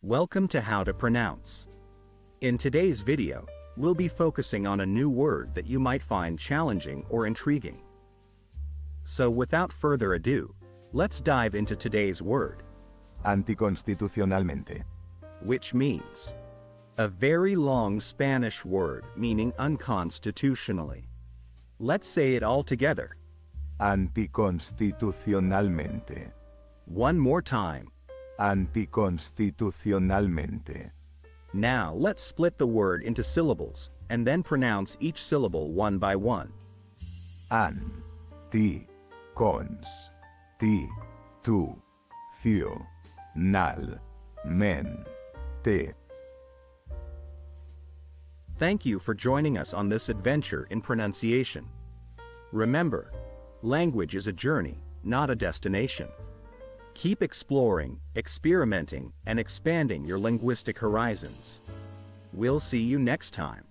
Welcome to How to Pronounce. In today's video, we'll be focusing on a new word that you might find challenging or intriguing. So without further ado, let's dive into today's word, anticonstitucionalmente, which means a very long Spanish word meaning unconstitutionally. Let's say it all together. anticonstitucionalmente, One more time. anticonstitucionalmente, Now let's split the word into syllables and then pronounce each syllable one by one. an, ti, cons, ti, tu, cio, nal, men, te. Thank you for joining us on this adventure in pronunciation. Remember, language is a journey, not a destination. Keep exploring, experimenting, and expanding your linguistic horizons. We'll see you next time.